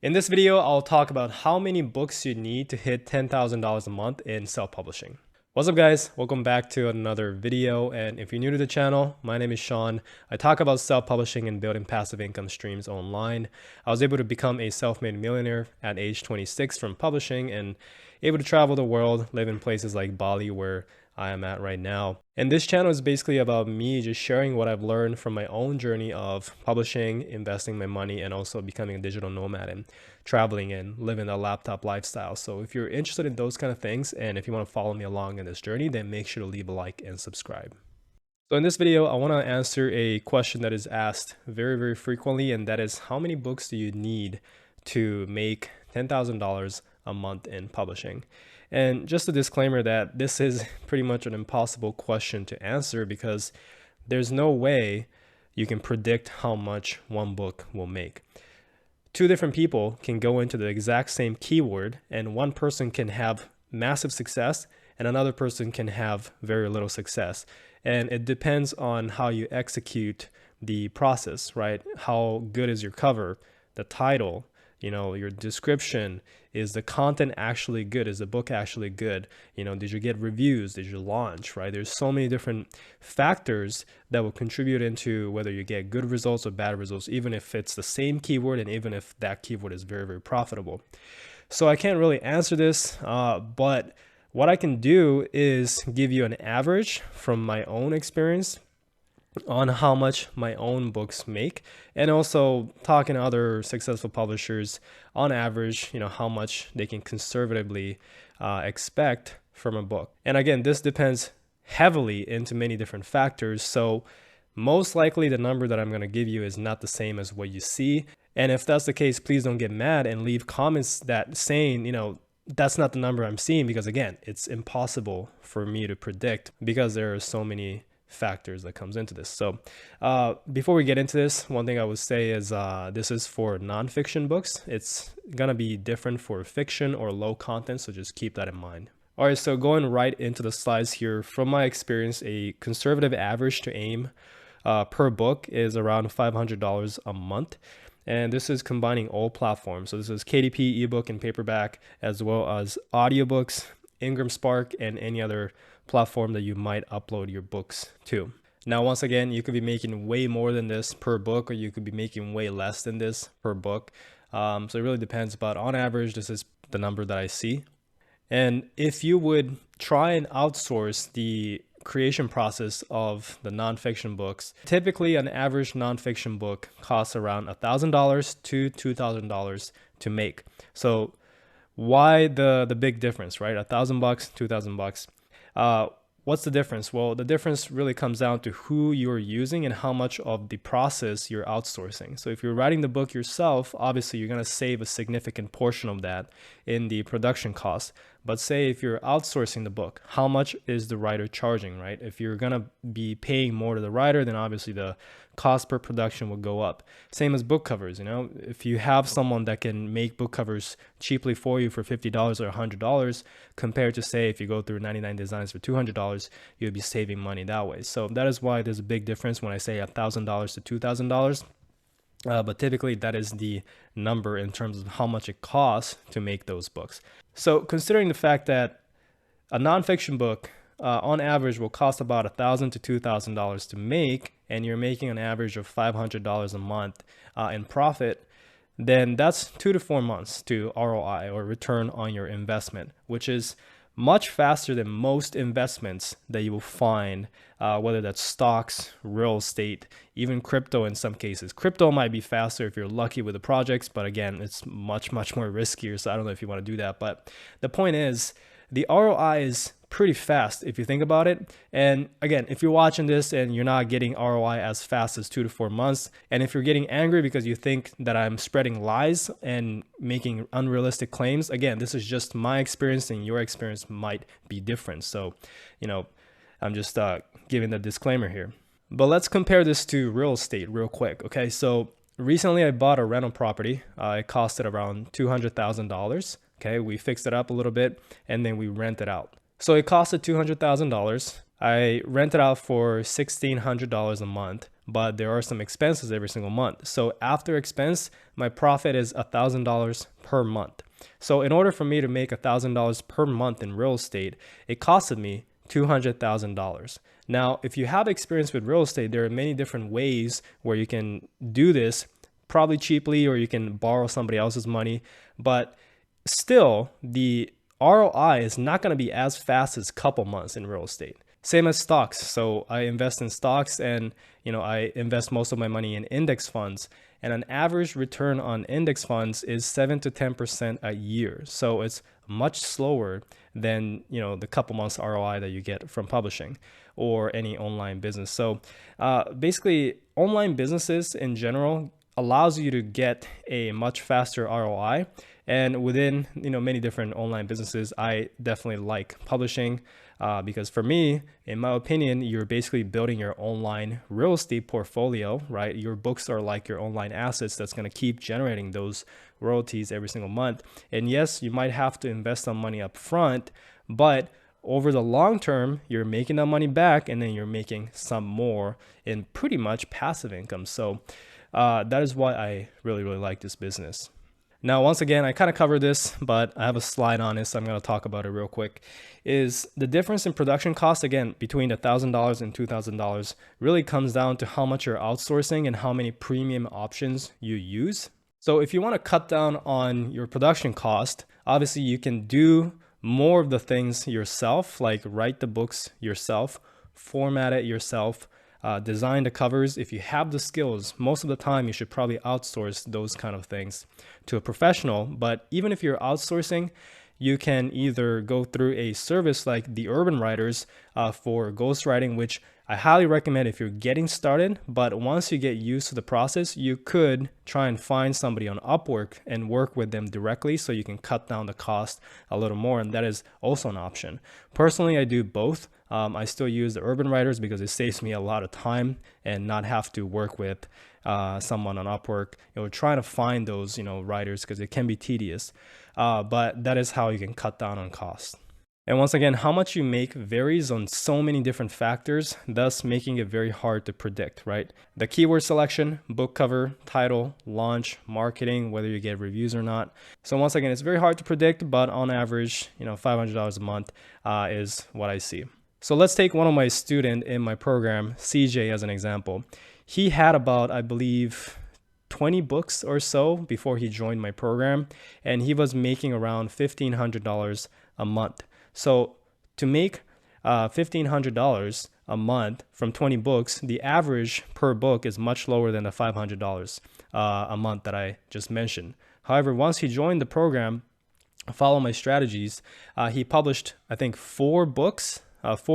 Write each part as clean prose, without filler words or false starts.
In this video, I'll talk about how many books you need to hit $10,000 a month in self-publishing. What's up guys? Welcome back to another video, and if you're new to the channel, my name is Sean. I talk about self-publishing and building passive income streams online. I was able to become a self-made millionaire at age 26 from publishing and able to travel the world, live in places like Bali where I am at right now. And this channel is basically about me just sharing what I've learned from my own journey of publishing, investing my money, and also becoming a digital nomad and traveling and living a laptop lifestyle. So if you're interested in those kind of things, and if you want to follow me along in this journey, then make sure to leave a like and subscribe. So in this video, I want to answer a question that is asked very, very frequently, and that is, how many books do you need to make $10,000 a month in publishing? And just a disclaimer that this is pretty much an impossible question to answer, because there's no way you can predict how much one book will make. Two different people can go into the exact same keyword, and one person can have massive success and another person can have very little success. And it depends on how you execute the process, right? How good is your cover, the title, your description? Is the content actually good? Is the book actually good? Did you get reviews? Did you launch, right? There's so many different factors that will contribute into whether you get good results or bad results, even if it's the same keyword and even if that keyword is very, very profitable. So I can't really answer this, but what I can do is give you an average from my own experience on how much my own books make, and also talking to other successful publishers on average, how much they can conservatively expect from a book. And again, this depends heavily into many different factors. So most likely the number that I'm going to give you is not the same as what you see. And if that's the case, please don't get mad and leave comments that saying, that's not the number I'm seeing, because again, it's impossible for me to predict because there are so many factors that comes into this. So before we get into this, one thing I would say is this is for nonfiction books. It's gonna be different for fiction or low content, so just keep that in mind. All right, so going right into the slides here, from my experience, a conservative average to aim per book is around $500 a month. And this is combining all platforms. So this is KDP, ebook, and paperback, as well as audiobooks, Ingram Spark, and any other platform that you might upload your books to. Now, once again, you could be making way more than this per book, or you could be making way less than this per book. So it really depends, but on average, this is the number that I see. And if you would try and outsource the creation process of the nonfiction books, typically an average nonfiction book costs around $1,000 to $2,000 to make. So why the big difference, right? $1,000, $2,000. What's the difference? Well, the difference really comes down to who you're using and how much of the process you're outsourcing. So if you're writing the book yourself, obviously you're going to save a significant portion of that in the production cost. But say if you're outsourcing the book, how much is the writer charging, right? If you're going to be paying more to the writer, then obviously the cost per production will go up. Same as book covers, if you have someone that can make book covers cheaply for you for $50 or $100, compared to, say, if you go through 99 designs for $200, you'll be saving money that way. So that is why there's a big difference when I say $1,000 to $2,000. But typically that is the number in terms of how much it costs to make those books. So considering the fact that a nonfiction book on average will cost about $1,000 to $2,000 to make, and you're making an average of $500 a month in profit, then that's 2 to 4 months to ROI, or return on your investment, which is much faster than most investments that you will find, whether that's stocks, real estate, even crypto in some cases. Crypto might be faster if you're lucky with the projects, but again, it's much, much more riskier. So I don't know if you want to do that. But the point is, the ROI is pretty fast if you think about it. And again, if you're watching this and you're not getting ROI as fast as 2 to 4 months, and if you're getting angry because you think that I'm spreading lies and making unrealistic claims, again, this is just my experience and your experience might be different. So, I'm just giving the disclaimer here. But let's compare this to real estate real quick. Okay, so recently I bought a rental property. It costed around $200,000. Okay, we fixed it up a little bit and then we rent it out. So it costed $200,000. I rent it out for $1,600 a month. but there are some expenses every single month. So after expense, my profit is $1,000 per month. So in order for me to make $1,000 per month in real estate, it costed me $200,000. Now, if you have experience with real estate, there are many different ways where you can do this, probably cheaply, or you can borrow somebody else's money, but still the ROI is not going to be as fast as a couple months in real estate. Same as stocks. So I invest in stocks, and I invest most of my money in index funds, and an average return on index funds is 7 to 10% a year. So it's much slower than the couple months ROI that you get from publishing or any online business. So basically, online businesses in general allows you to get a much faster ROI. And within many different online businesses, I definitely like publishing because for me, in my opinion, you're basically building your online real estate portfolio, right? Your books are like your online assets that's going to keep generating those royalties every single month. And yes, you might have to invest some money up front, but over the long term, you're making that money back, and then you're making some more in pretty much passive income. So that is why I really like this business. Now, once again, I kind of covered this, but I have a slide on it, so I'm going to talk about it real quick. Is the difference in production cost, again, between $1,000 and $2,000 really comes down to how much you're outsourcing and how many premium options you use. So if you want to cut down on your production cost, obviously you can do more of the things yourself, like write the books yourself, format it yourself, design the covers. If you have the skills, most of the time you should probably outsource those kind of things to a professional. But even if you're outsourcing, you can either go through a service like the Urban Writers for ghostwriting, which I highly recommend if you're getting started. But once you get used to the process, you could try and find somebody on Upwork and work with them directly so you can cut down the cost a little more. And that is also an option. Personally, I do both. I still use the Urban Writers because it saves me a lot of time and not have to work with someone on Upwork, trying to find those, writers, because it can be tedious. But that is how you can cut down on costs. And once again, how much you make varies on so many different factors, thus making it very hard to predict, right? The keyword selection, book cover, title, launch, marketing, whether you get reviews or not. So once again, it's very hard to predict, but on average, $500 a month is what I see. So let's take one of my students in my program, CJ, as an example. He had about, I believe, 20 books or so before he joined my program, and he was making around $1,500 a month. So to make $1,500 a month from 20 books, the average per book is much lower than the $500 a month that I just mentioned. However, once he joined the program, follow my strategies, he published, I think, 4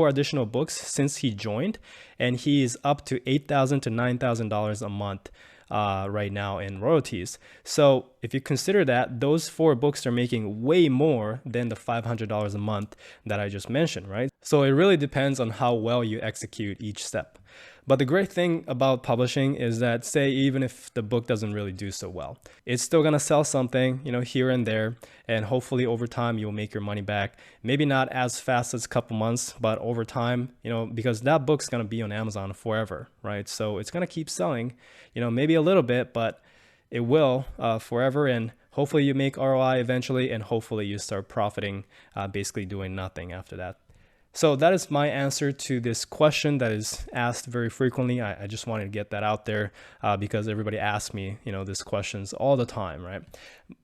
additional books since he joined, and he is up to $8,000 to $9,000 a month right now in royalties. So if you consider that, those 4 books are making way more than the $500 a month that I just mentioned, right? So it really depends on how well you execute each step. But the great thing about publishing is that, say, even if the book doesn't really do so well, it's still going to sell something, here and there. And hopefully over time, you'll make your money back. Maybe not as fast as a couple months, but over time, because that book's going to be on Amazon forever, right? So it's going to keep selling, maybe a little bit, but it will forever. And hopefully you make ROI eventually, and hopefully you start profiting, basically doing nothing after that. So that is my answer to this question that is asked very frequently. I just wanted to get that out there because everybody asks me, these questions all the time, right?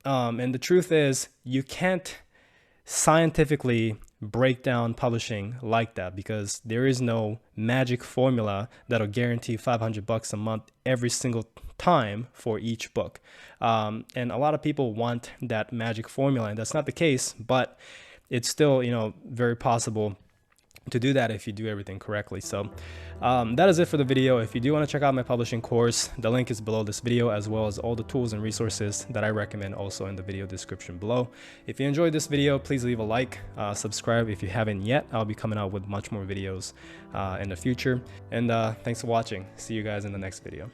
And the truth is, you can't scientifically break down publishing like that because there is no magic formula that'll guarantee $500 a month every single time for each book. And a lot of people want that magic formula, and that's not the case, but it's still, very possible to do that if you do everything correctly. So that is it for the video. If you do want to check out my publishing course, the link is below this video, as well as all the tools and resources that I recommend also in the video description below. If you enjoyed this video, please leave a like, subscribe if you haven't yet. I'll be coming out with much more videos in the future. And thanks for watching. See you guys in the next video.